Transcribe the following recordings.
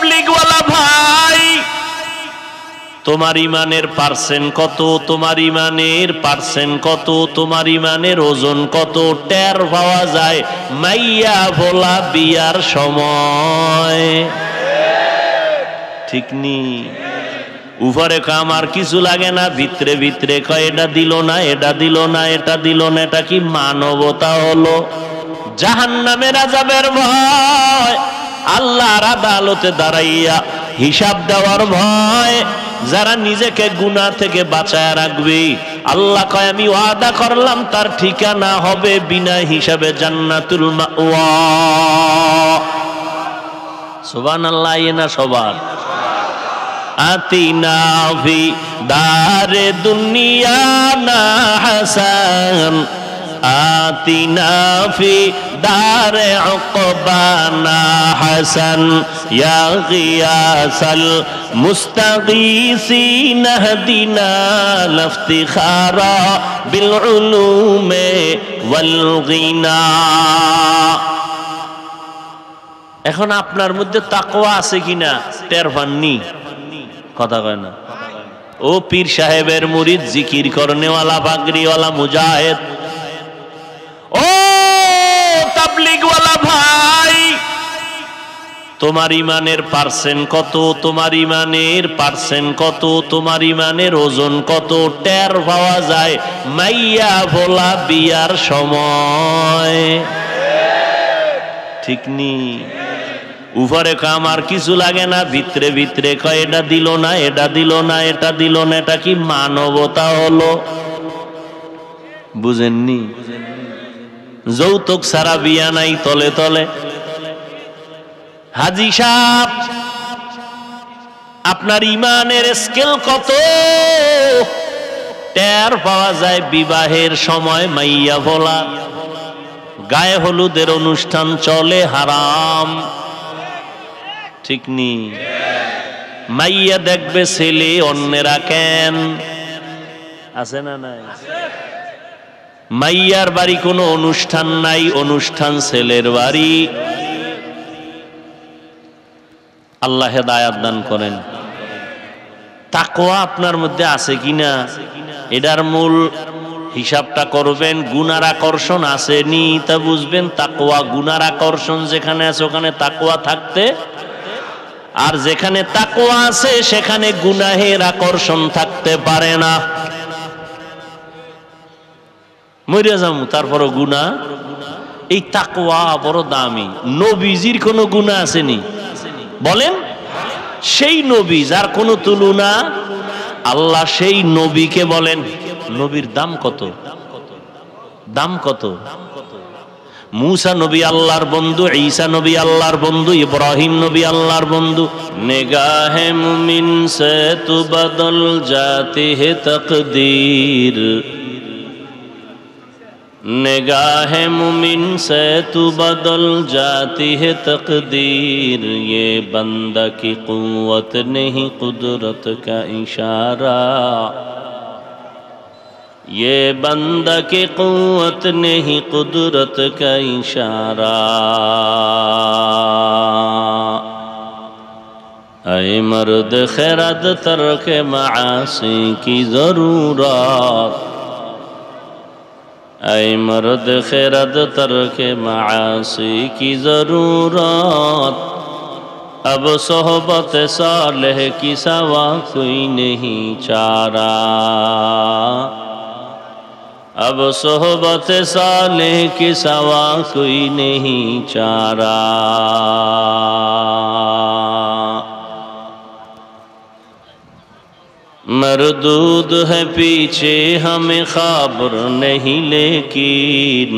তাবলীগওয়ালা ভাই, তোমার ইমানের পার্সেন্ট কত, তোমার ইমানের পার্সেন্ট কত, তোমার ইমানের ওজন কত টের পাওয়া যায় মাইয়া ভোলা বিয়ার সময়। ঠিক নি? উপরে কাম আর কিছু লাগে না, ভিতরে ভিতরে কয় এটা দিল না, এটা দিল না, এটা দিল না। এটা কি মানবতা হলো? জাহান্নামের আযাবের ভয়, আল্লাহর আদালতে দাঁড়াইয়া হিসাব দেওয়ার ভয়। যারা নিজেকে গুনাহ থেকে বাঁচায় রাখবে, আল্লাহ কয় আমি ওয়াদা করলাম তার ঠিকানা হবে বিনা হিসাবে জান্নাতুল মাওয়া। সুবহানাল্লাহ। না সবার আতিনা ফি দারে দুনিয়া না হাসান, আতিনা ফি দারে উকবানা হাসান, ইয়া গিয়াসাল মুস্তাগীসিন হদিনা লফতিখারা বিল উলুমে ওয়াল গিনা। এখন আপনার মধ্যে তাকওয়া আছে কিনা টের পাননি? কথা কয় না। ও পীর সাহেবের মুরিদ, জিকির করনেওয়ালা, পাগড়িওয়ালা মুজাহিদ, ও তাবলীগওয়ালা ভাই, তোমার ইমানের পার্সেন্ট কত, তোমার ইমানের পার্সেন্ট কত, তোমার ইমানের ওজন কত টের পাওয়া যায় মাইয়া ভোলা বিয়ার সময়। ঠিক নি? উপরে কাম আর কিছু লাগে না, ভিতরে ভিতরে কয় এটা দিল না, এটা দিল না, এটা দিল না। এটা কি মানবতা হলো? বুঝেননি? যৌতুক ছাড়া বিয়া নাই তলে তলে। হাজী সাহেব, আপনার ইমানের স্কেল কত টের পাওয়া যায় বিবাহের সময় মাইয়া ভোলা। গায়ে হলুদের অনুষ্ঠান চলে, হারাম। ঠিক নি? মাইয়া দেখবে ছেলে, অন্যেরা কেন আছে না নাই? মাইয়ার বাড়ি কোনো অনুষ্ঠান নাই, অনুষ্ঠান ছেলের বাড়ি। আল্লাহ হেদায়াত দান করেন। তাকওয়া আপনার মধ্যে আছে কিনা এটার মূল হিসাবটা করবেন। গুনার আকর্ষণ আসেনি তা বুঝবেন। তাকওয়া, গুনার আকর্ষণ যেখানে আছে ওখানে তাকওয়া থাকতে, আর যেখানে তাকওয়া আছে সেখানে গুনাহের আকর্ষণ থাকতে পারে না। মরিয়া যামু তারপরও গুনাহ। এই তাকওয়া বড় দামি। নবীজির কোন গুনাহ আসেনি বলেন? সেই নবী যার কোনো তুলনা, আল্লাহ সেই নবীকে বলেন, নবীর দাম কত, দাম কত? मूसा नबी अल्लाहर बंधु, ईसा नबी अल्लाहर बंधु, इब्राहिम नबी अल्लाहर बंधु। निगाहे मुमिन से तू बदल जाती है तकदीर, निगाहे मुमिन से तू बदल जाती है तकदीर। ये बंदा की कुव्वत नहीं कुदरत का इशारा, ये बंदा की कुव्वत नहीं कुदरत का इशारा। ऐ मर्द खैरत तर्क मासी की जरूरत, ऐ मर्द खैरत तर्क मासी की जरूरत। अब सोहबत सालेह की सवा कोई नहीं चारा, अब सोहबत सालेह की सवा कोई नहीं चारा। मरदूद है पीछे हमें खबर नहीं, लेकिन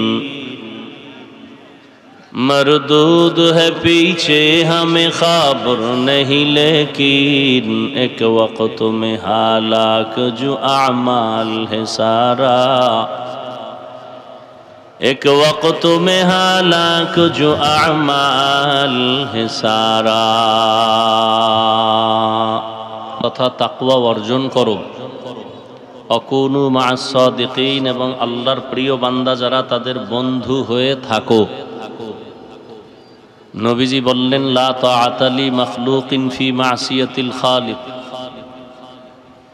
मरदूद है पीछे हमें खबर नहीं, लेकिन एक वक्त में हालाक जो अमाल है सारा, एक वक्त में हालाक जो अमाल है सारा। तथा ताकवा अर्जन करो, अकुनु मा'स सादिकीन, एवं आल्लाहर प्रिय बान्दा जारा तादेर बंधु हुए थाको। নবীজি বললেন, লা তাআতা লি মাখলুকিন ফি মাসিয়াতিল খালিক।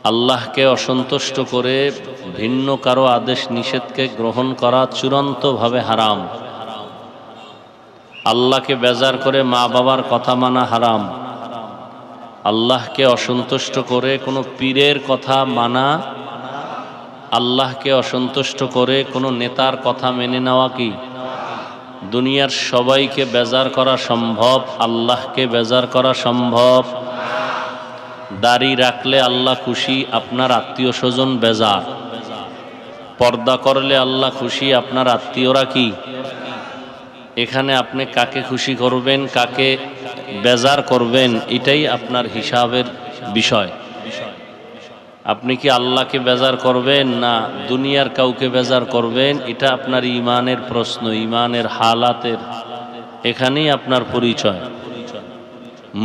আল্লাহকে অসন্তুষ্ট করে ভিন্ন কারো আদেশ নিষেধকে গ্রহণ করা চূড়ান্তভাবে হারাম। আল্লাহকে বেজার করে মা বাবার কথা মানা হারাম। আল্লাহকে অসন্তুষ্ট করে কোনো পীরের কথা মানা, আল্লাহকে অসন্তুষ্ট করে কোনো নেতার কথা মেনে নেওয়া কি? দুনিয়ার সবাইকে বেজার করা সম্ভব, আল্লাহকে বেজার করা সম্ভব? দাড়ি রাখলে আল্লাহ খুশি, আপনার আত্মীয় স্বজন বেজার। পর্দা করলে আল্লাহ খুশি, আপনার আত্মীয়রা কি? এখানে আপনি কাকে খুশি করবেন, কাকে বেজার করবেন, এটাই আপনার হিসাবের বিষয়। আপনি কি আল্লাহকে বেজার করবেন না দুনিয়ার কাউকে বেজার করবেন, এটা আপনার ঈমানের প্রশ্ন, ঈমানের হালাতের এখানেই আপনার পরিচয়।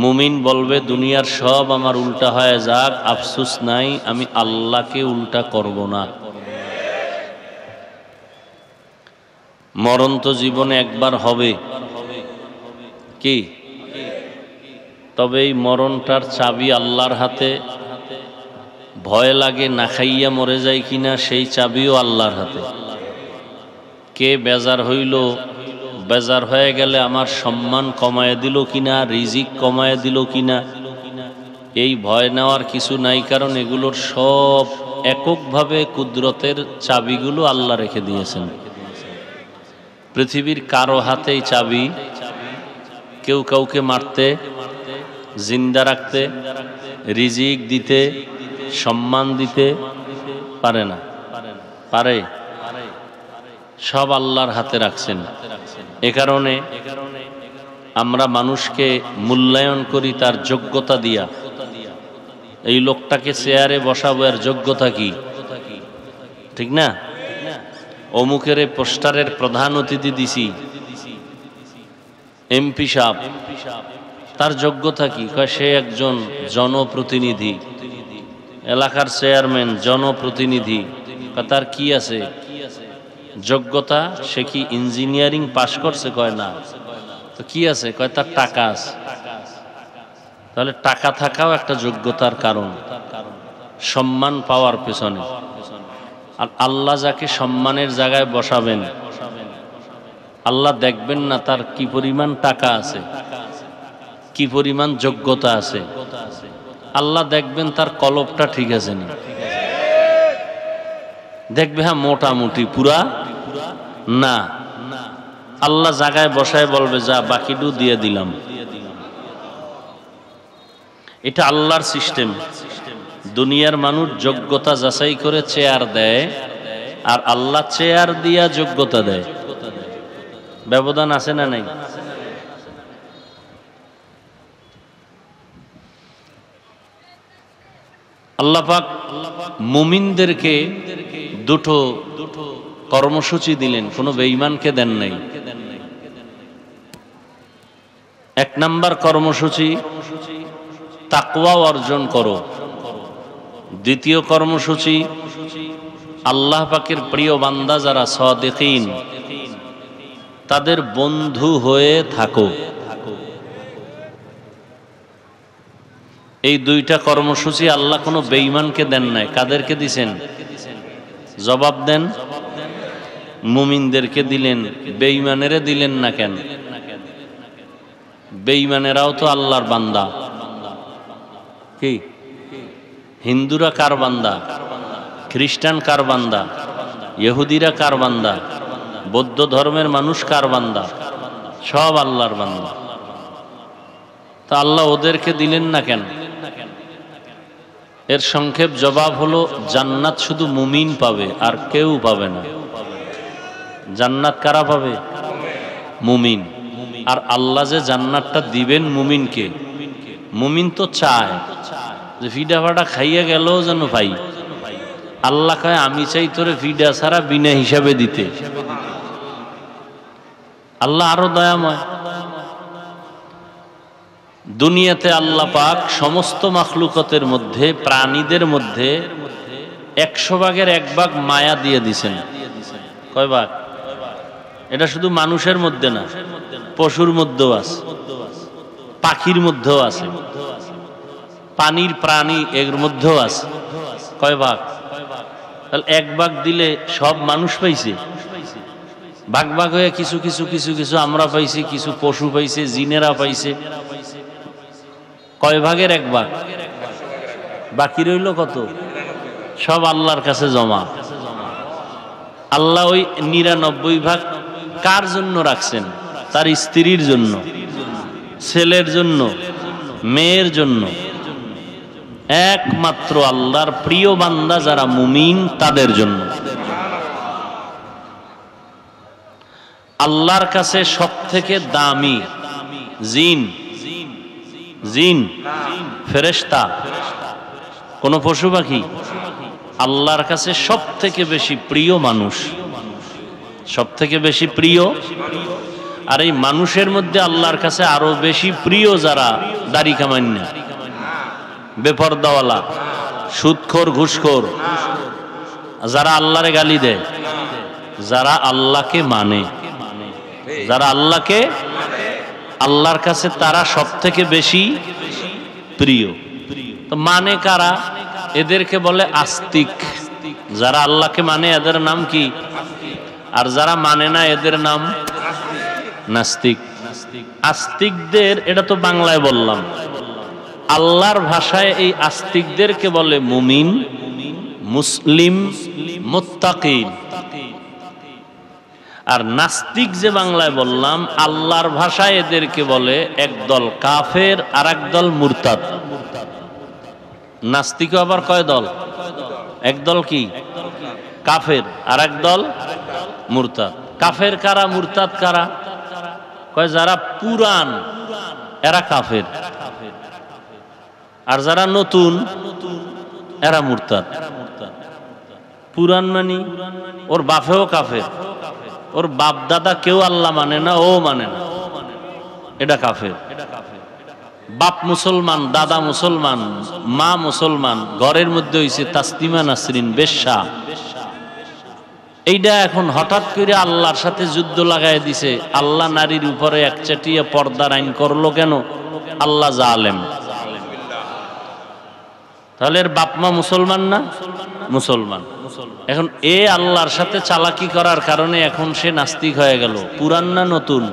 মুমিন বলবে দুনিয়ার সব আমার উল্টা হয়ে যাক, আফসোস নাই, আমি আল্লাহকে উল্টা করব না। মরণ তো জীবনে একবার হবে, কি? তবে এই মরণটার চাবি আল্লাহর হাতে। ভয় লাগে না খাইয়া মরে যায় কিনা, সেই চাবিও আল্লাহর হাতে। কে বেজার হইল, বেজার হয়ে গেলে আমার সম্মান কমায় দিল কিনা, রিজিক কমায় দিল কিনা, এই ভয় নেওয়ার কিছু নাই। কারণ এগুলোর সব এককভাবে কুদরতের চাবিগুলো আল্লাহ রেখে দিয়েছেন। পৃথিবীর কারো হাতেই চাবি কেউ কাউকে মারতে, জিন্দা রাখতে, রিজিক দিতে, সম্মান দিতে পারে না। পারে? সব আল্লাহর হাতে রাখছেন। এ কারণে আমরা মানুষকে মূল্যায়ন করি তার যোগ্যতা দিয়া। এই লোকটাকে চেয়ারে বসাবো, এর যোগ্যতা কি? ঠিক না? অমুকের পোস্টারের প্রধান অতিথি দিছি, এমপি সাহেব, তার যোগ্যতা কি? কয় সে একজন জনপ্রতিনিধি, এলাকার চেয়ারম্যান, জনপ্রতিনিধি। তার কি আছে যোগ্যতা? সে কি ইঞ্জিনিয়ারিং পাশ করছে? কয় না। তো কি আছে? কয় তার টাকা আছে। তাহলে টাকা থাকাও একটা যোগ্যতার কারণ, সম্মান পাওয়ার পেছনে। আর আল্লাহ যাকে সম্মানের জায়গায় বসাবেন, আল্লাহ দেখবেন না তার কি পরিমাণ টাকা আছে, কি পরিমাণ যোগ্যতা আছে। আল্লাহ দেখবেন তার কলবটা ঠিক আছে নি। দেখবে হ্যাঁ মোটামুটি, পুরা না। আল্লাহ জায়গায় বসায় বলবে যা বাকিটু দিয়ে দিলাম। এটা আল্লাহর সিস্টেম। দুনিয়ার মানুষ যোগ্যতা যাচাই করে চেয়ার দেয়, আর আল্লাহ চেয়ার দিয়া যোগ্যতা দেয়। ব্যবধান আছে না নাই? আল্লাহ পাক মুমিনদেরকে দুটো কর্মসূচি দিলেন, কোনো বেঈমানকে দেন নাই। এক নাম্বার কর্মসূচি, তাকওয়া অর্জন করো। দ্বিতীয় কর্মসূচি, আল্লাহ পাকের প্রিয় বান্দা যারা সাদিকিন, তাদের বন্ধু হয়ে থাকো। এই দুইটা কর্মসূচি আল্লাহ কোনো বেঈমানকে দেন নাই। কাদেরকে দিছেন? জবাব দেন। মুমিনদেরকে দিলেন, বেঈমানেরে দিলেন না কেন? বেঈমানেরাও তো আল্লাহর বান্দা। কি? হিন্দুরা কার বান্দা? খ্রিস্টান কার বান্দা? ইহুদিরা কার বান্দা? বৌদ্ধ ধর্মের মানুষ কার বান্দা? সব আল্লাহর বান্দা। তা আল্লাহ ওদেরকে দিলেন না কেন? এর সংক্ষেপ জবাব হলো, জান্নাত শুধু মুমিন পাবে, আর কেউ পাবে না। জান্নাত কারা পাবে? মুমিন। আর আল্লাহ যে জান্নাতটা দিবেন মুমিনকে, মুমিন তো চায় যে ফিডা ফাটা খাইয়া গেল যেন ভাই। আল্লাহ কয় আমি চাই তোরে ফিডা ছাড়া বিনা হিসাবে দিতে। আল্লাহ আরো দয়াময়। দুনিয়াতে আল্লাহ পাক সমস্ত মাখলুকতের মধ্যে, প্রাণীদের মধ্যে 100 ভাগের 1 ভাগ মায়া দিয়ে দিছেন। কয় ভাগ? এটা শুধু মানুষের মধ্যে না, পশুর মধ্যেও আছে, পাখির মধ্যেও আছে, পানির প্রাণী এর মধ্যেও আছে। কয় ভাগ? তাহলে এক ভাগ দিলে সব মানুষ পাইছে, ভাগ ভাগ হয়ে কিছু কিছু কিছু কিছু আমরা পাইছি, কিছু পশু পাইছে, জিনেরা পাইছে। কয় ভাগের এক ভাগ? বাকি রইল কত? সব আল্লাহর কাছে জমা। আল্লাহ ওই 99 ভাগ কার জন্য রাখছেন? তার স্ত্রীর জন্য, ছেলের জন্য, মেয়ের জন্য। একমাত্র আল্লাহর প্রিয় বান্দা যারা মুমিন তাদের জন্য। আল্লাহর কাছে সব থেকে দামি জিন, জিন ফেরেশতা, কোন পশু পাখি? আল্লাহর কাছে সব থেকে বেশি প্রিয় মানুষ, সব থেকে বেশি প্রিয়। আর এই মানুষের মধ্যে আল্লাহর কাছে আরো বেশি প্রিয় যারা দাড়ি কামান্না, বেপরদাওয়ালা, সুদখোর, ঘুষখোর, যারা আল্লাহরে গালি দেয়, যারা আল্লাহকে মানে, যারা আল্লাহকে, আল্লাহর কাছে তারা সব থেকে বেশি প্রিয়। তো মানে কারা? এদেরকে বলে আস্তিক। যারা আল্লাহকে মানে এদের নাম কি? আর যারা মানে না এদের নাম নাস্তিক। আস্তিকদের, এটা তো বাংলায় বললাম, আল্লাহর ভাষায় এই আস্তিকদেরকে বলে মুমিন, মুসলিম, মুত্তাকিন। আর নাস্তিক যে বাংলায় বললাম, আল্লাহর ভাষায় এদেরকে বলে একদল কাফের আর একদল মুরতাদ। নাস্তিকও আবার কয় দল? একদল কি? কাফের, আর একদল মুরতাদ। কাফের কারা, মুরতাদ কারা? কয় যারা পুরান এরা কাফের, আর যারা নতুন এরা মুরতাদ। পুরান মানি ওর বাপেও কাফের, ওর বাপ দাদা কেউ আল্লাহ মানে না, ও মানে না, এটা কাফের। বাপ মুসলমান, দাদা মুসলমান, মা মুসলমান, ঘরের মধ্যে হইছে তাসলিমা নাসরিন বেশ্যা। এইটা এখন হঠাৎ করে আল্লাহর সাথে যুদ্ধ লাগাই দিছে। আল্লাহ নারীর উপরে একচাটিয়া পর্দার আইন করলো কেন? আল্লাহ জালেম। তাহলে এর বাপ মা মুসলমান না? মুসলমান। এখন এ আল্লাহর সাথে চালাকি করার কারণে এখন সে নাস্তিক হয়ে গেল। পুরান না নতুন?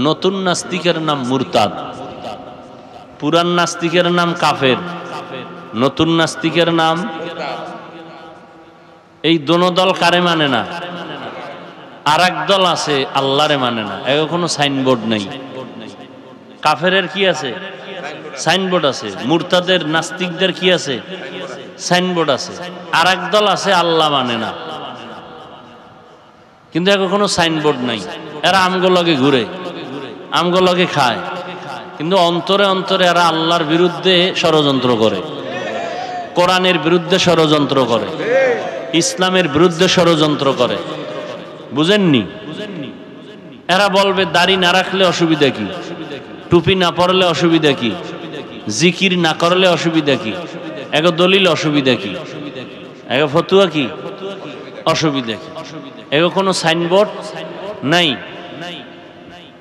নতুন নাস্তিকের নাম মুরতাদ, পুরান নাস্তিকের নাম কাফের, নতুন নাস্তিকের নাম। এই দোনো দল কারে মানে না? আর এক দল আছে আল্লাহরে মানে না, এর কোনো সাইনবোর্ড নেই। কাফেরের কি আছে? সাইনবোর্ড আছে। মুরতাদের, নাস্তিকদের কি আছে? সাইনবোর্ড আছে। আর এক দল আছে আল্লাহ মানে না, কিন্তু এখন কোনো সাইনবোর্ড নাই। এরা আমগো লগে ঘুরে, আমগো লগে খায়, কিন্তু অন্তরে অন্তরে এরা আল্লাহর বিরুদ্ধে ষড়যন্ত্র করে, কোরআনের বিরুদ্ধে ষড়যন্ত্র করে, ইসলামের বিরুদ্ধে ষড়যন্ত্র করে। বুঝেননি? এরা বলবে দাড়ি না রাখলে অসুবিধা কি, টুপি না পরলে অসুবিধা কি, জিকির না করলে অসুবিধা কি, এগো দলিল অসুবিধা কি, এগো ফতুয়া কি, অসুবিধা কি? এগো কোনো সাইনবোর্ড নাই।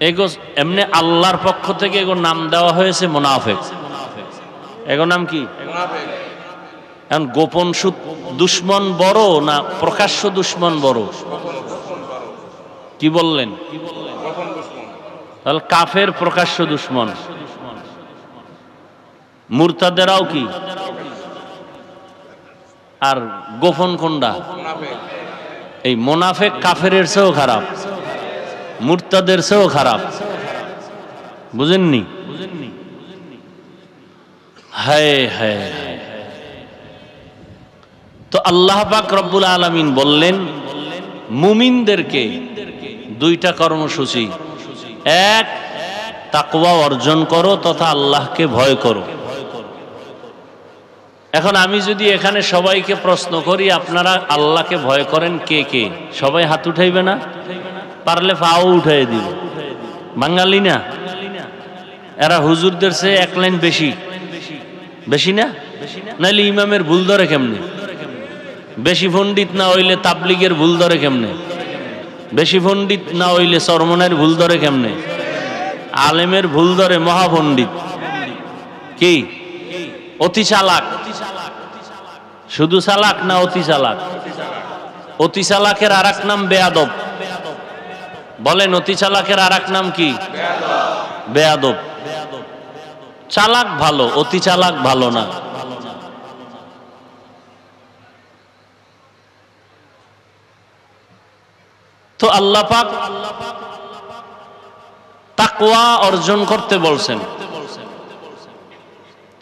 এগো এমনি আল্লাহর পক্ষ থেকে এগো নাম দেওয়া হয়েছে মুনাফিক। এগো নাম কি? এখন গোপন দুশ্মন বড় না প্রকাশ্য দুশ্মন বড়? কি বললেন? তাহলে কাফের প্রকাশ্য দুশ্মন, মুরতাদেরাও কি? আর গোপন কোনটা? এই মুনাফিক কাফেরের চেয়েও খারাপ, মুরতাদের চেয়েও খারাপ। বুঝেননি? হায় হায়। তো আল্লাহ পাক রব্বুল আলামিন বললেন মুমিনদেরকে দুইটা কর্মসূচি। এক, তাকওয়া অর্জন করো তথা আল্লাহকে ভয় করো। এখন আমি যদি এখানে সবাইকে প্রশ্ন করি আপনারা আল্লাহকে ভয় করেন কে কে, সবাই হাত উঠাইবে না? পারলে পাও উঠাই দিব। বাঙালি না এরা, হুজুরদের চেয়ে এক লাইন বেশি, বেশি না? নাইলে ইমামের ভুল ধরে কেমনে? বেশি পণ্ডিত না হইলে তাবলিগের ভুল ধরে কেমনে? বেশি পণ্ডিত না হইলে চরমনের ভুল ধরে কেমনে? আলেমের ভুল ধরে মহাপণ্ডিত। কি অতি চালাক? শুধু চালাক না অতি চালাক? অতি চালাকের আর এক নাম বেয়াদব। বলেন অতি চালাকের আর এক নাম কি? বেয়াদব। চালাক ভালো, অতি চালাক ভালো না। তো আল্লাহ পাক তাকওয়া অর্জন করতে বলছেন।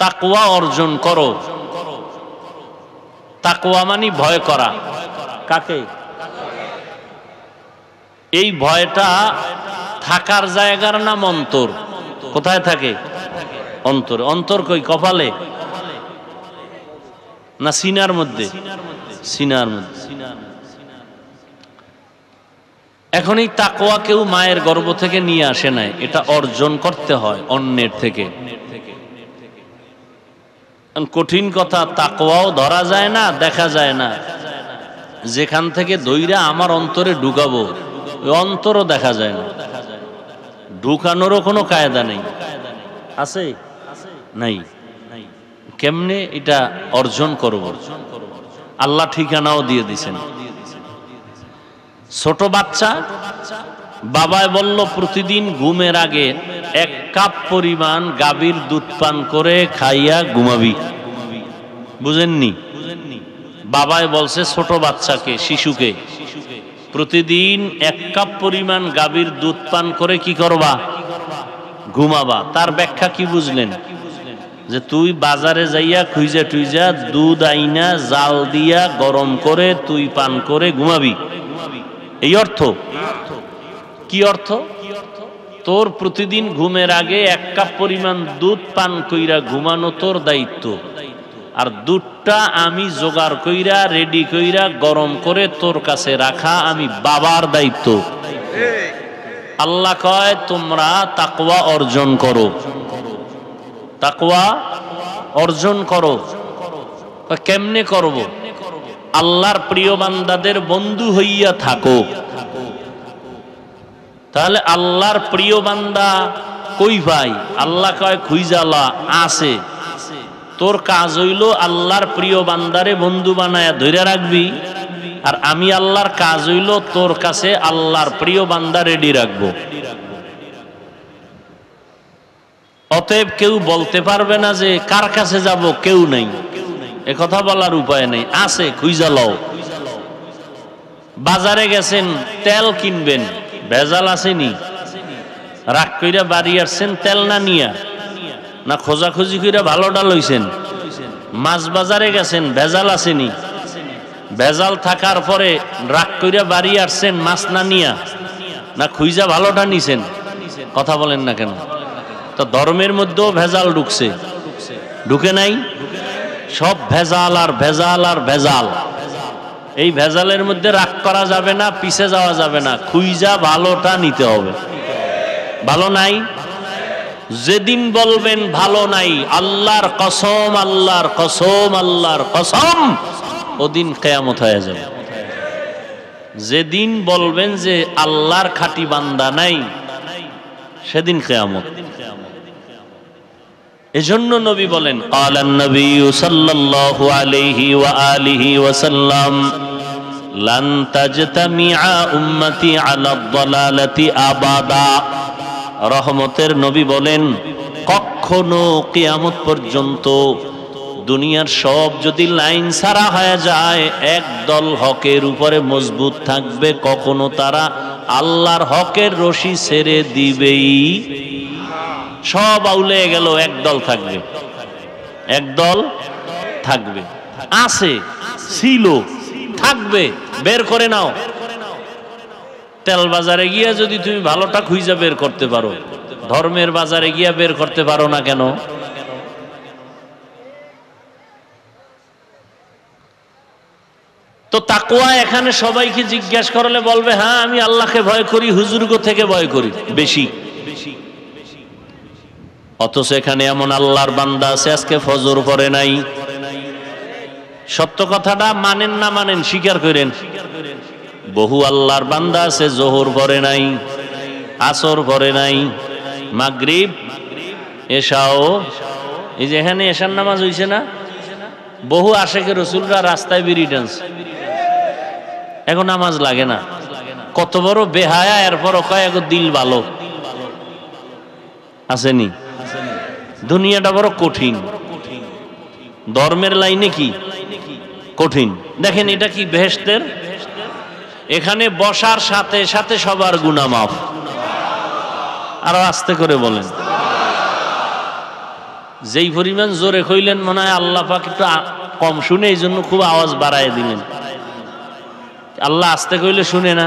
তাকওয়া অর্জন করো। তাকওয়া মানে ভয় করা। কাকে? এই ভয়টা থাকার জায়গার নাম অন্তর। কোথায় থাকে? অন্তর। অন্তর কই? কপালে না সিনার মধ্যে? সিনার মধ্যে। এখন এই তাকওয়া কেউ মায়ের গর্ভ থেকে নিয়ে আসে নাই, এটা অর্জন করতে হয় অন্যের থেকে। কঠিন কথা, তাকওয়াও ধরা যায় না, দেখা যায় না। যেখান থেকে দইরা আমার অন্তরে ঢুকাবো ওই অন্তরও দেখা যায় না, ঢুকানোরও কোনো কায়দা নেই। আছে? নাই। কেমনে এটা অর্জন করব? আল্লাহ ঠিকানাও দিয়ে দিছেন। ছোট বাচ্চা বাবায় বলল প্রতিদিন ঘুমের আগে 1 কাপ পরিমাণ গাভীর দুধ পান করে খাইয়া ঘুমাবি। বুঝেননি? বাবায় বলছে ছোট বাচ্চাকে, শিশুকে প্রতিদিন 1 কাপ পরিমাণ গাভীর দুধ পান করে কি করবা? ঘুমাবা। তার ব্যাখ্যা কি বুঝলেন? যে তুই বাজারে যাইয়া খুঁজা টুইজা দুধ আইনা জাল দিয়া গরম করে তুই পান করে ঘুমাবি, এই অর্থ? কি অর্থ? তোর প্রতিদিন ঘুমের আগে 1 কাপ পরিমাণ দুধ পান কইরা ঘুমানো তোর দায়িত্ব, আর দুধটা আমি জোগাড় কইরা রেডি কইরা গরম করে তোর কাছে রাখা আমি বাবার দায়িত্ব। আল্লাহ কয় তোমরা তাকওয়া অর্জন করো। তাকওয়া অর্জন করো। কেমনে করব? আল্লাহর প্রিয় বান্দাদের বন্ধু হইয়া থাকো। তাহলে আল্লাহর প্রিয় বান্দা কই ভাই? আল্লাহ কয় খুইজালা আছে। তোর কাজ হইল আল্লাহর প্রিয় বান্দারে বন্ধু বানায়া ধরে রাখবি, আর আমি আল্লাহর কাজ হইল তোর কাছে আল্লাহর প্রিয় বান্দা রেডি রাখবো। অতএব কেউ বলতে পারবে না যে কার কাছে যাব, কেউ নেই, একথা বলার উপায় নেই। আছে, খুঁজা লও। বাজারে গেছেন তেল কিনবেন, ভেজাল আসেনি? রাগ কইরা বাড়ি আসছেন তেল না নিয়া, না খোঁজাখুঁজি কইরা ভালোটা লইছেন? মাছ বাজারে গেছেন, ভেজাল আসেনি? ভেজাল থাকার পরে রাগ কইরা বাড়ি আসছেন মাছ না নিয়া, না খুঁজা ভালোটা নিছেন? কথা বলেন না কেন? তো ধর্মের মধ্যেও ভেজাল ঢুকছে, ঢুকে নাই? সব ভেজাল আর ভেজাল আর ভেজাল। এই ভেজালের মধ্যে রাগ করা যাবে না, পিছে যাওয়া যাবে না, খুইজা ভালোটা নিতে হবে। ভালো নাই? যেদিন বলবেন ভালো নাই, আল্লাহর কসম, আল্লাহর কসম, আল্লাহর কসম, ওদিন কিয়ামত হয়ে যাবে। যেদিন বলবেন যে আল্লাহর খাঁটি বান্দা নাই, সেদিন কিয়ামত। এজন্য নবী বলেন, ক্বালান নবী সাল্লাল্লাহু আলাইহি ওয়া আলিহি ওয়াসাল্লাম, লান তাজতামিআ উম্মতি আলা দালালাতি আবাদা। রহমতের নবী বলেন, কখনো কিয়ামত পর্যন্ত দুনিয়ার সব যদি লাইন ছাড়া হয়ে যায়, একদল হকের উপরে মজবুত থাকবে, কখনো তারা আল্লাহর হকের রশি ছেড়ে দিবেই। সব আউলে গেল, একদল থাকবে, একদল থাকবে। আছে, ছিল, থাকবে, বের করে নাও। তেল বাজারে গিয়া যদি তুমি ভালোটা খুঁজা বের করতে পারো, ধর্মের বাজারে গিয়া বের করতে পারো না কেন? তো তাকওয়া এখানে সবাইকে জিজ্ঞাসা করলে বলবে হ্যাঁ আমি আল্লাহকে ভয় করি, হুজুরগো থেকে ভয় করি বেশি। অথচ এখানে এমন আল্লাহর বান্দা আছে আজকে ফজর পড়ে নাই। সত্য কথাটা মানেন না মানেন, স্বীকার করেন। বহু আল্লাহর বান্দা আছে জোহর পড়ে নাই, আসর পড়ে নাই, মাগরিব, এশাও। এই যে এখানে এশার নামাজ হইছে না, বহু আশেকে রসুলরা রাস্তায় বিড়ি ডান্স, এখন নামাজ লাগে না। কত বড় বেহায়া, এরপরও কয় এখন দিল ভালো আসেনি। দুনিয়াটা বড় কঠিন, ধর্মের লাইনে কি কঠিন। দেখেন এটা কি বেহেশতের, এখানে বসার সাথে সাথে সবার গুনাহ মাফ। আরো আস্তে করে বলেন, যেই পরিমাণ জোরে কইলেন মনে হয় আল্লাহ পাক একটু কম শুনে, এই জন্য খুব আওয়াজ বাড়ায় দিলেন। আল্লাহ আস্তে কইলে শুনে না,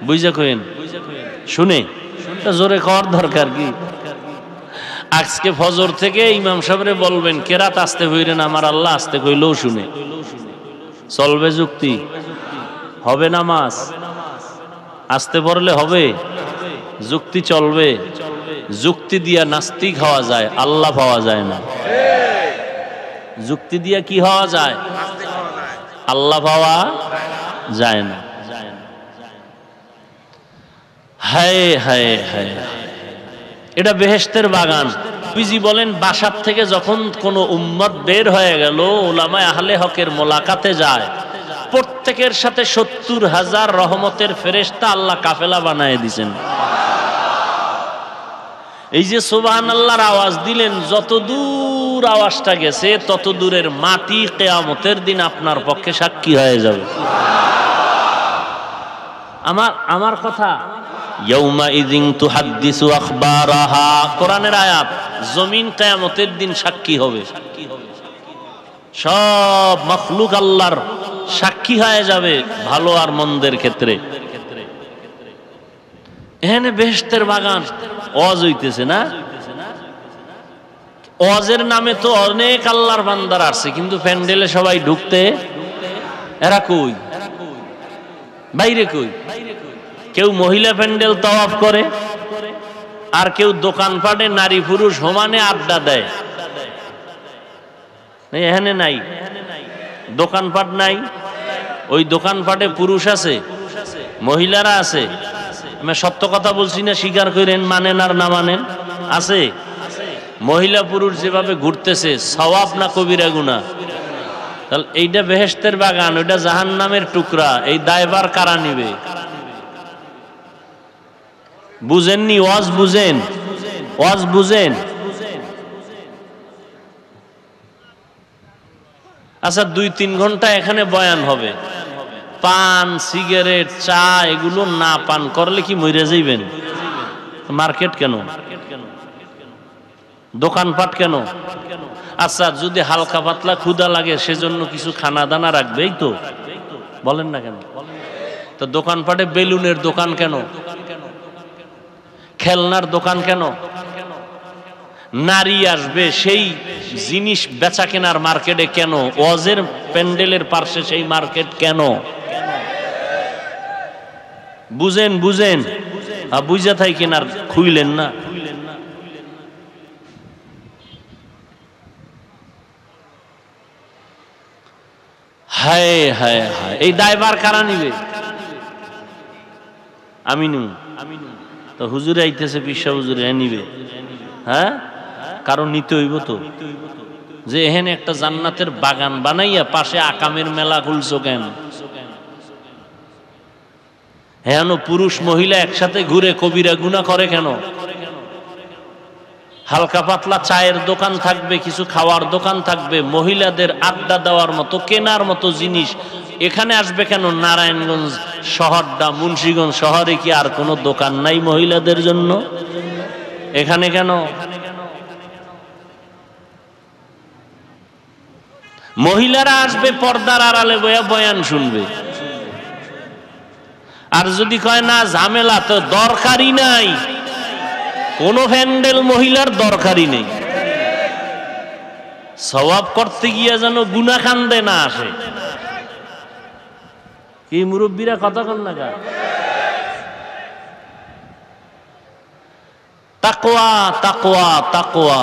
বুঝা কইেন শুনে, জোরে খাওয়ার দরকার কি। আজকে ফজর থেকে ইমাম সাহেবরে বলবেন কেরাত আস্তে কইরেন, আমার আল্লাহ আস্তে কইলেও শুনে। চলবে যুক্তি, হবে নামাজ আস্তে পড়লে হবে, যুক্তি চলবে। যুক্তি দিয়া নাস্তিক হওয়া যায়, আল্লাহ পাওয়া যায় না। যুক্তি দিয়া কি হওয়া যায়, আল্লাহ পাওয়া যায় না। হায় হায় হায়, এটা বেহেশতের বাগান। বিজি বলেন বাসার থেকে যখন কোন উম্মত বের হয়ে গেল, উলামায়ে আহলে হকের মোলাকাতে যায়, প্রত্যেকের সাথে ৭০,০০০ রহমতের ফেরেশতা আল্লাহ কাফেলা বানায় দিয়েছেন। এই যে সুবহানাল্লাহর আওয়াজ দিলেন, যত দূর আওয়াজটা গেছে তত দূরের মাটি কিয়ামতের দিন আপনার পক্ষে সাক্ষী হয়ে যাবে। আমার কথা, ইয়াউমা ইযিন তুহাদ্দিসু আখবারাহা, কোরআনের আয়াত। জমিন কিয়ামতের দিন সাক্ষী হবে, সব মাখলুক আল্লাহর সাক্ষী হয়ে যাবে ভালো আর মন্দের ক্ষেত্রে। এখানে বেহেশতের বাগান ওয়াজ হইতেছে না, ওয়াজের নামে তো অনেক আল্লাহর বান্দার আসছে, কিন্তু প্যান্ডেলে সবাই ঢুকতে এরা কই, বাইরে কই। কেউ মহিলা প্যান্ডেল তাওয়াফ করে, আর কেউ দোকানপাটে নারী পুরুষ সমানে আড্ডা দেয়। এখানে নাই, দোকানপাট নাই, ওই দোকানপাটে পুরুষ আছে, মহিলারা আছে। আমি সত্য কথা বলছি না, স্বীকার করেন, মানেন আর না মানেন, আছে। মহিলা পুরুষ যেভাবে ঘুরতেছে, সওয়াব না কবিরা গুনাহ? তাহলে এইটা বেহেশতের বাগান, ওইটা জাহান্নামের টুকরা, এই দায়ভার কারা নিবে? বুঝেননি? ওয়াজ বুঝেন, ওয়াজ বুঝেন। আচ্ছা ২-৩ ঘন্টা এখানে বয়ান হবে, পান সিগারেট চা এগুলো না পান করলে কি মরে যাইবেন? মার্কেট কেন, দোকানপাট কেন? আচ্ছা যদি হালকা পাতলা ক্ষুধা লাগে সেজন্য কিছু খানা দানা রাখবে, এই তো বলেন না কেন? তো দোকানপাটে বেলুনের দোকান কেন, খেলনার দোকান কেন? নারী আসবে সেই জিনিস বেচা কেনার মার্কেটে কেন? ওয়াজের প্যান্ডেলের পাশে সেই মার্কেট কেন? বুঝেন বুঝেন, বুঝা থাই কেনার খুইলেন না। হায় হায় হায়, এই দায়ভার কারা নিবে? আমি নু, তো হুজুরে আইতেছে, পিসা হুজুরে নিবে। হ্যাঁ, কারণ নিতে হইব তো, যে এখানে একটা জান্নাতের বাগান বানাইয়া পাশে আকামের মেলা খুলছো কেন? হ্যাঁ, পুরুষ মহিলা একসাথে ঘুরে কবিরা গুনাহ করে কেন? হালকা পাতলা চায়ের দোকান থাকবে, কিছু খাওয়ার দোকান থাকবে, মহিলাদের আড্ডা দেওয়ার মতো কেনার মতো জিনিস এখানে আসবে কেন? নারায়ণগঞ্জ শহরটা, মুন্সিগঞ্জ শহরে কি আর কোনো দোকান নাই মহিলাদের জন্য? এখানে কেন? মহিলারা আসবে পর্দার আড়ালে বয়া বয়ান শুনবে। আর যদি কয় না ঝামেলা, তো দরকারই নাই, কোন প্যান্ডেল মহিলার দরকারই নেই। সওয়াব করতে গিয়া যেন গুনাহ কান্দে না আসে। কি মুরব্বীরা কথা কন না গা? তাকওয়া তাকওয়া তাকওয়া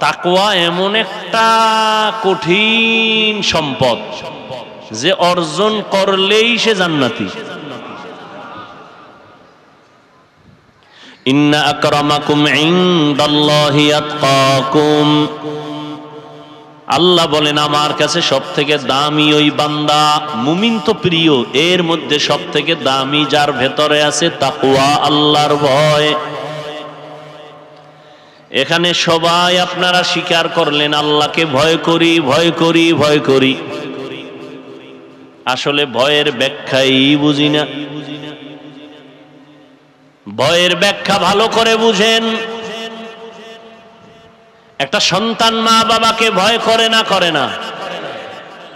তাকওয়া এমন একটা কঠিন সম্পদ যে অর্জন করলেই সে জান্নাতি। ইন্না আকরামাকুম ইনদাল্লাহি আতকাকুম। আল্লাহ বলেন আমার কাছে সবথেকে দামি ওই বান্দা, মুমিন তো প্রিয়, এর মধ্যে সবথেকে দামি যার ভেতরে আছে তাকওয়া, আল্লাহর ভয়। এখানে সবাই আপনারা স্বীকার করলেন আল্লাহকে ভয় করি, ভয় করি, ভয় করি। আসলে ভয়ের ব্যাখ্যাই বুঝি না। ভয়ের ব্যাখ্যা ভালো করে বুঝেন। একটা সন্তান মা বাবাকে ভয় করে না? করে না।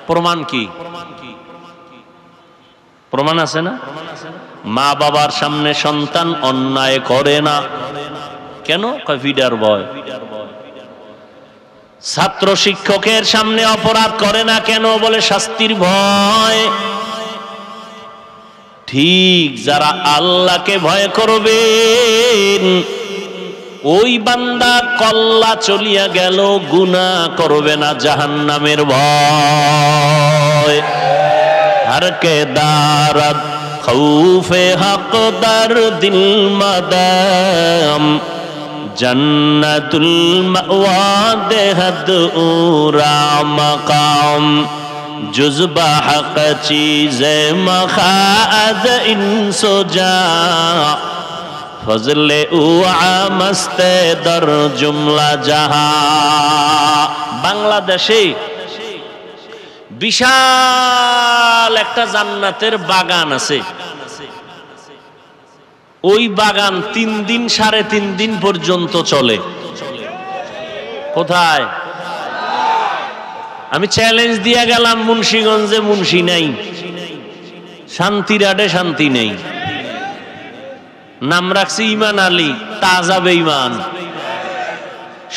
প্রমাণ কি? প্রমাণ আছে না? মা বাবার সামনে সন্তান অন্যায় করে না কেন? ভিডার ভয়। ছাত্র শিক্ষকের সামনে অপরাধ করে না কেন? বলে শাস্তির ভয়। ঠিক যারা আল্লাহকে ভয় করবেন ওই বান্দা কল্লা চলিয়া গেল, গুনাহ করবে না, জাহান্নামের ভয়। হর কে দারদ খৌফে হকদার দিল মাদাম, জন্নতুল মাওয়া দেহদ উরা মাকাম, जुज़्बा हक़ चीज़े मखाद इंसो जा, फजले उआ मस्ते दर जुमला जहा। বাংলাদেশে বিশাল একটা জান্নাতের বাগান আছে। ওই বাগান 3 দিন 3.5 দিন পর্যন্ত চলে। কোথায়? আমি চ্যালেঞ্জ দিয়ে গেলাম মুন্সিগঞ্জে মুন্সি নাই, শান্তিরাটে শান্তি নেই। নাম রাখছি ইমান আলী, তাজা বেঈমান।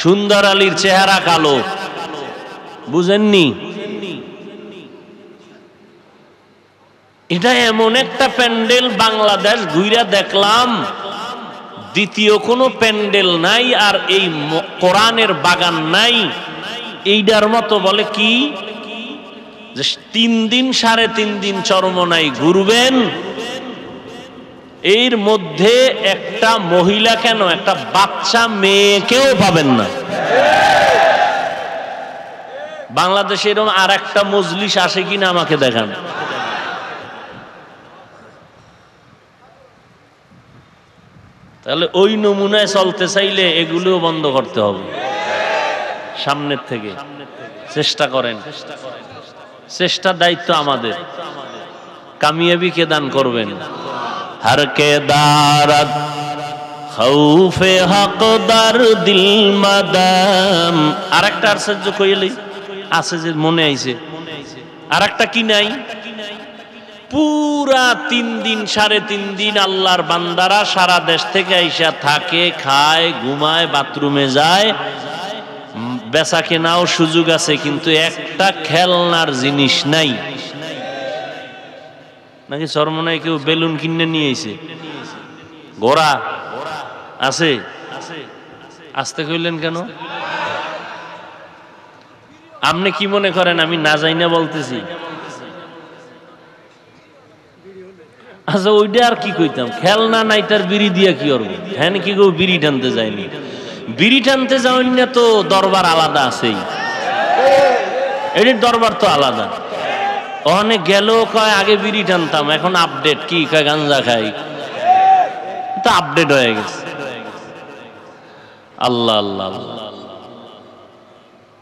সুন্দর আলীর চেহারা কালো, বুঝেননি? এটা এমন একটা প্যান্ডেল বাংলাদেশ ঘুরে দেখলাম, দ্বিতীয় কোনো প্যান্ডেল নাই আর এই কোরআনের বাগান নাই এইটার মতো। বলে কি যে 3 দিন 3.5 দিন চরমনাই ঘুরবেন, এর মধ্যে একটা মহিলা কেন একটা বাচ্চা মেয়েকেও পাবেন না। বাংলাদেশে এরকম আর একটা মজলিস আসে কিনা আমাকে দেখান। তাহলে ওই নমুনায় চলতে চাইলে এগুলোও বন্ধ করতে হবে। সামনের থেকে চেষ্টা করেন, চেষ্টা দায়িত্ব আমাদের। কামিয়াবি কে দান করবেন? হর কে দারদ খৌফে হকদার দিল মাদাম। আরেকটা আশ্চর্য কইলি আছে যে মনে আইছে, আরেকটা কি নাই? পুরা 3 দিন 3.5 দিন আল্লাহর বান্দারা সারা দেশ থেকে আইসা থাকে, খায়, ঘুমায়, বাথরুমে যায়, বেচা কেনাও সুযোগ আছে, কিন্তু একটা খেলনার জিনিস নাই। নাকি চরমনায় কেউ বেলুন কিনে নিয়ে এসে? ঘোড়া আছে? আসতে কইলেন কেন? আপনি কি মনে করেন আমি না যাই না বলতেছি? আচ্ছা ওইটা আর কি কইতাম, খেলনা নাই তার বিড়ি দিয়া কি করবো? হ্যাঁ কি কেউ বিড়ি টানতে যায়নি? বিড়ি টানতে যাওয়ার না তো দরবার আলাদা আছেই, এটির দরবার তো আলাদা। অনেক গেল কয় আগে বিড়ি টানতাম, এখন আপডেট কি কয় গাঞ্জা খাই, তো আপডেট হয়ে গেছে। আল্লাহ আল্লাহ আল্লাহ।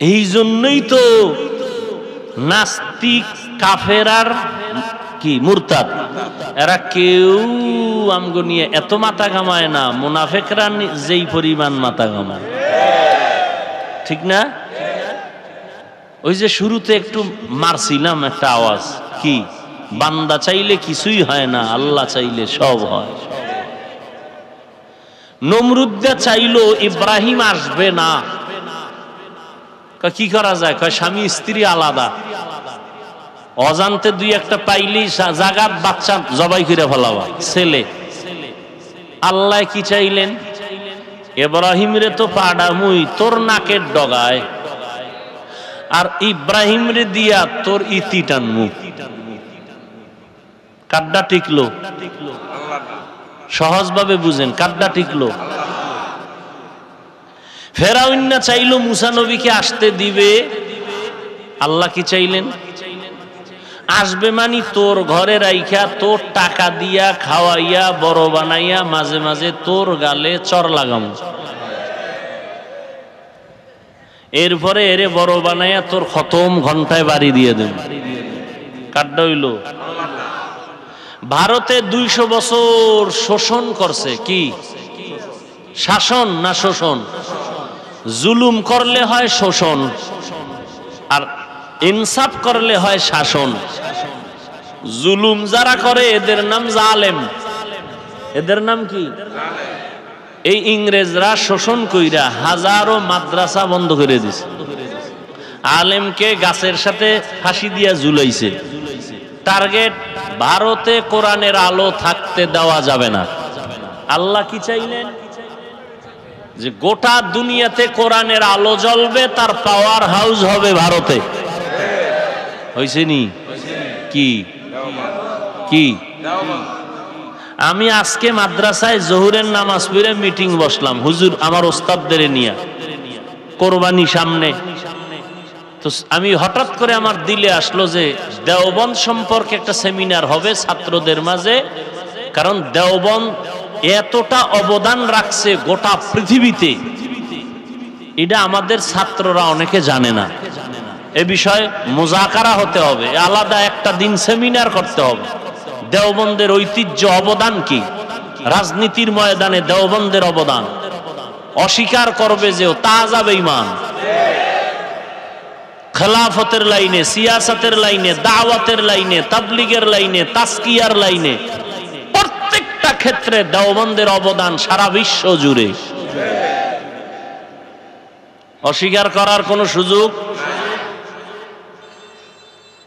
এই জন্যই তো নাস্তিক কাফেরার কি মুরতাদ এরা কেউ আমগো নিয়ে এত মাথা ঘামায় না, মুনাফিকরা যেই পরিমাণ মাথা ঘামায়, ঠিক না? ওই যে শুরুতে একটু মারছিলাম একটা আওয়াজ, কি বান্দা চাইলে কিছুই হয় না, আল্লাহ চাইলে সব হয়। নমরুদা চাইলো ইব্রাহিম আসবে না, কি করা যায়? কয় স্বামী স্ত্রী আলাদা, অজান্তে 2-1টা পাইলেই জাগাত বাচ্চা জবাই করে ফেলাবা ছেলে। আল্লাহ কি চাইলেন? ইব্রাহিম রে তো পাডামুই তোর নাকের ডগায়, আর ইব্রাহিম রে দিয়া তোর ইতি টানমু। কাড্ডা টিকলো? সহজভাবে বুঝেন, কাড্ডা টিকলো। ফেরাউন না চাইলো মুসা নবীকে আসতে দিবে, আল্লাহ কি চাইলেন? আসবে মানি তোর ঘরে রাইখা, তোর টাকা দিয়া খাওয়াইয়া বড় বানাইয়া, মাঝে মাঝে তোর গালে চর লাগাম, এরপরে এরে বড় বানাইয়া তোর খতম ঘন্টায় বাড়ি দিয়ে দেব। কাড্ডা হইল। ভারতে 200 বছর শোষণ করছে। কি শাসন না শোষণ? জুলুম করলে হয় শোষণ, আর ইনসাফ করলে হয় শাসন। জুলুম যারা করে এদের নাম জালেম। এদের নাম কি? এই ইংরেজরা শোষণ কইরা হাজারো মাদ্রাসা বন্ধ করে দিছে, আলেমকে গাছের সাথে ফাঁসি দিয়া ঝুলাইছে। টার্গেট ভারতে কোরআনের আলো থাকতে দেওয়া যাবে না। আল্লাহ কি চাইলেন? যে গোটা দুনিয়াতে কোরআনের আলো জ্বলবে, তার পাওয়ার হাউস হবে ভারতে। হইছে নি? কি কি আমি আজকে মাদ্রাসায় জোহরের নামাজ পড়ে মিটিং বসলাম, হুজুর আমার ওস্তাদদের নিয়ে, কোরবানি সামনে। তো আমি হঠাৎ করে আমার দিলে আসলো যে দেওবন্দ সম্পর্কে একটা সেমিনার হবে ছাত্রদের মাঝে, কারণ দেওবন্দ এতটা অবদান রাখছে গোটা পৃথিবীতে, এটা আমাদের ছাত্ররা অনেকে জানে না। এ বিষয়ে মুজাকারা হতে হবে, আলাদা একটা দিন সেমিনার করতে হবে। দেওবন্দের ঐতিহ্য, অবদান কি, রাজনীতির ময়দানে দেওবন্দের অবদান অস্বীকার করবে যে তাজা বেঈমান। খেলাফতের লাইনে, সিয়াসতের লাইনে, দাওয়াতের লাইনে, তাবলীগের লাইনে, তাসকিয়ার লাইনে, প্রত্যেকটা ক্ষেত্রে দেওবন্দের অবদান সারা বিশ্ব জুড়ে। অস্বীকার করার কোনো সুযোগ।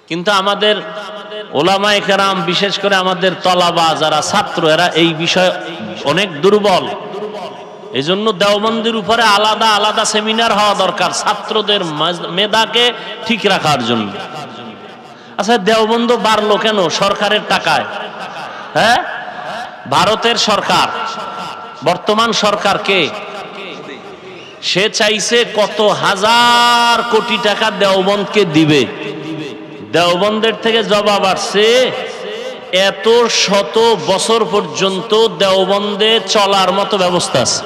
কিন্তু আমাদের ওলামায়ে কেরাম, বিশেষ করে আমাদের তলাবা যারা ছাত্র, এরা এই বিষয়ে অনেক দুর্বল। এই জন্য দেওবন্দের উপরে আলাদা আলাদা সেমিনার হওয়া দরকার, ছাত্রদের মেধাকে ঠিক রাখার জন্য। আচ্ছা, দেওবন্দ বাড়লো কেন? সরকারের টাকায়। হ্যাঁ, ভারতের সরকার, বর্তমান সরকার কে? সে চাইছে কত হাজার কোটি টাকা দেওবন্দকে দিবে। দেওবন্দের থেকে জবাব আসছে, এত শত বছর পর্যন্ত দেওবন্দে চলার মতো ব্যবস্থা আছে।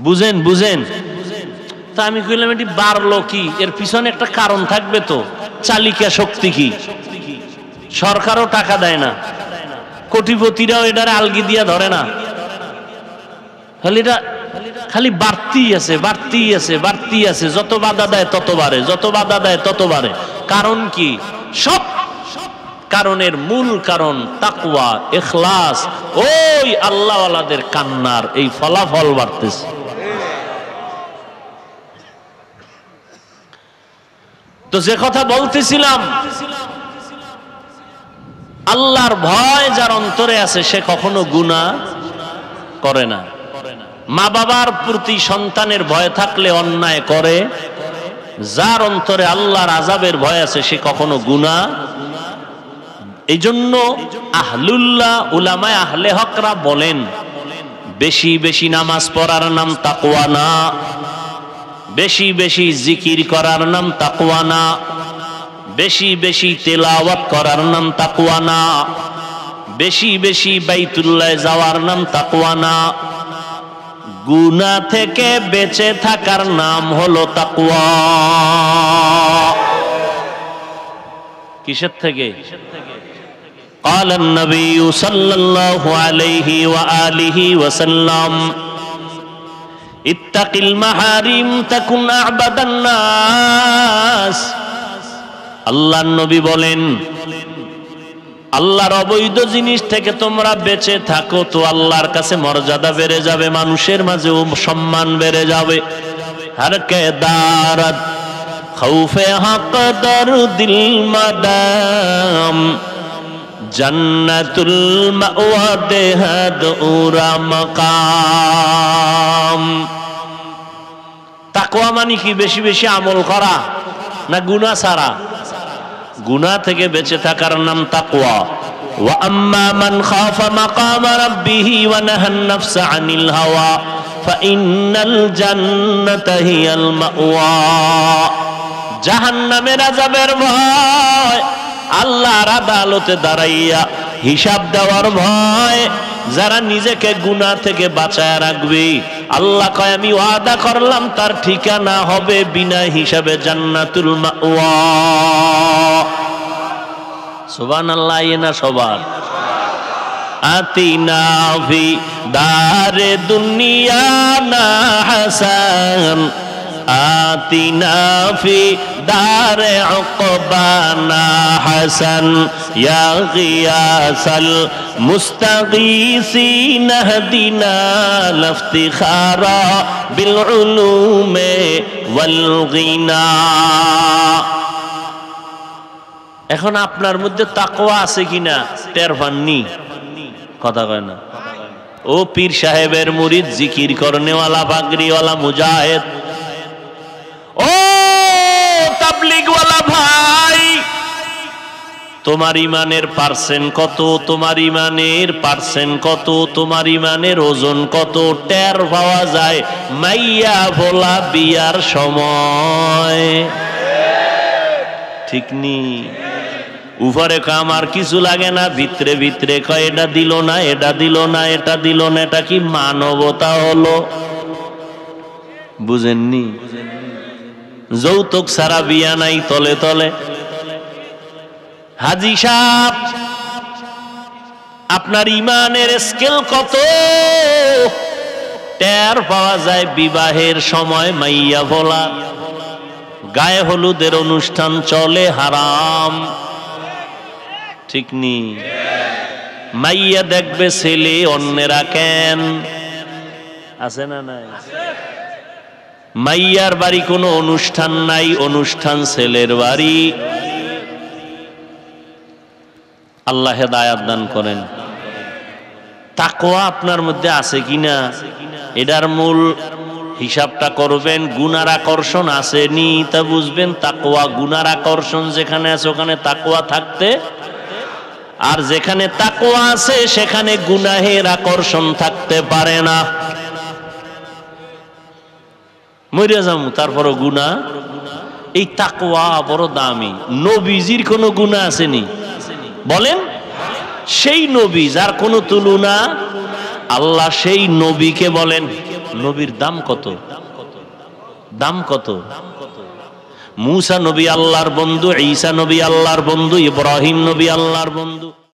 বুঝেন বুঝেন? তা আমি কইলাম এটি বাড়লো কি? এর পিছনে একটা কারণ থাকবে তো। চালিকা শক্তি কি? সরকারও টাকা দেয় না, কোটিপতিরাও এটারে আলগি দিয়া ধরে না, খালি এটা খালি বাড়তি আছে, বাড়তি আছে, বাড়তি আছে। যত বাধা দেয় তত বাড়ে, যত বাধা দেয় তত বাড়ে। কারণ কি? সব কারণের মূল কারণ তাকওয়া, ইখলাস, ওই আল্লাহওয়ালাদের কান্নার এই ফলাফল বাড়তেছে। তো যে কথা বলতেছিলাম, আল্লাহর ভয় যার অন্তরে আছে সে কখনো গুনাহ করে না। মা বাবার প্রতি সন্তানের ভয় থাকলে অন্যায় করে। যার অন্তরে আল্লাহর আযাবের ভয় আছে সে কখনো গুনাহ। এই জন্য আহলুল্লাহ, উলামায়ে আহলে হকরা বলেন, বেশি বেশি নামাজ পড়ার নাম তাকওয়া না, বেশি বেশি জিকির করার নাম তাকওয়া না, বেশি বেশি তেলাওয়াত করার নাম তাকওয়া না, বেশি বেশি বাইতুল্লাহ যাওয়ার নাম তাকওয়া না। গুনাহ থেকে বেঁচে থাকার নাম হলো তাকওয়া। কিসের থেকে? قال النبي صلى الله عليه وآله وسلم اتق المحارم تكن أعبد الناس। আল্লাহর নবী বলেন, আল্লাহর অবৈধ জিনিস থেকে তোমরা বেঁচে থাকো তো আল্লাহর কাছে মর্যাদা বেড়ে যাবে, মানুষের মাঝে সম্মান বেড়ে যাবে। হর কে দারত খৌফে হক দরদিল মাদাম জান্নাতুল মাওয়া দেহাদ উরা মাকাম। তাকওয়া মানে কি? বেশি বেশি আমল করা না গুনাহ ছাড়া? গুনাহ থেকে বেঁচে থাকার নাম তাকওয়া। ওয়া আম্মা মান খাফা মাকামা রাব্বিহি ওয়া নাহান নাফসা আনিল হাওয়া ফাইন্নাল জান্নাতা হিয়াল মাওয়া। জাহান্নামের আযাবের ভয়, আল্লাহর আদালতে দাঁড়াইয়া হিসাব দেওয়ার ভয়, যারা নিজেকে গুনাহ থেকে বাঁচায় রাখবে, আল্লাহ কয় আমি ওয়াদা করলাম তার ঠিকানা হবে বিনা হিসাবে জান্নাতুল মাওয়া। সুবহানাল্লাহ। এনা সবার আতিনা ফি দারে দুনিয়া না হাসান, আতিনা ফি দারে উকবানা হাসান, ইয়া গিয়াসাল মুস্তাগীসিন হদিনা লাফতিখারা বিল উলুমে ওয়াল গিনা। এখন আপনার মধ্যে তাকওয়া আছে কিনা টের পাননি? কথা কয় না। ও পীর সাহেবের মুরিদ, জিকির করনেওয়ালা, পাগড়িওয়ালা, মুজাহিদ, ও তাবলীগওয়ালা ভাই, তোমার ইমানের পার্সেন্ট কত? তোমার ইমানের পার্সেন্ট কত? তোমার ইমানের ওজন কত? টের পাওয়া যায় মাইয়া ভোলা বিয়ার সময়। ঠিক নি? উপরে কামার কিছু লাগে না, ভিতরে ভিতরে কয় এটা দিল না, এটা দিল না, এটা দিল না। এটা কি মানবতা হলো? বুঝেননি? যৌতুক ছাড়া বিয়া নাই তলে তলে। হাজী সাহেব, আপনার ইমানের স্কেল কত? টের পাওয়া যায় বিবাহের সময় মাইয়া ভোলা, গায়ে হলুদের অনুষ্ঠান চলে হারাম। ঠিক নি? মাইয়া দেখবে ছেলে, অন্যেরা কেন আছে না নাই? মাইয়ার বাড়ি কোনো অনুষ্ঠান নাই, অনুষ্ঠান ছেলের বাড়ি। আল্লাহ হেদায়াত দান করেন। তাকওয়া আপনার মধ্যে আছে কিনা এটার মূল হিসাবটা করবেন। গুনার আকর্ষণ আসেনি তা বুঝবেন। তাকওয়া, গুনার আকর্ষণ যেখানে আছে ওখানে তাকওয়া থাকতে, আর যেখানে তাকওয়া আছে সেখানে গুনাহের আকর্ষণ থাকতে পারে না। মরে যাবো তারপরও গুনাহ। এই তাকওয়া বড় দামি। নবীজির কোনো গুনাহ আসেনি? বলেন। সেই নবী যার কোনো তুলনা, আল্লাহ সেই নবীকে বলেন, নবীর দাম কত? দাম কত? মুসা নবী আল্লাহর বন্ধু, ঈসা নবী আল্লাহর বন্ধু, ইব্রাহিম নবী আল্লাহর বন্ধু।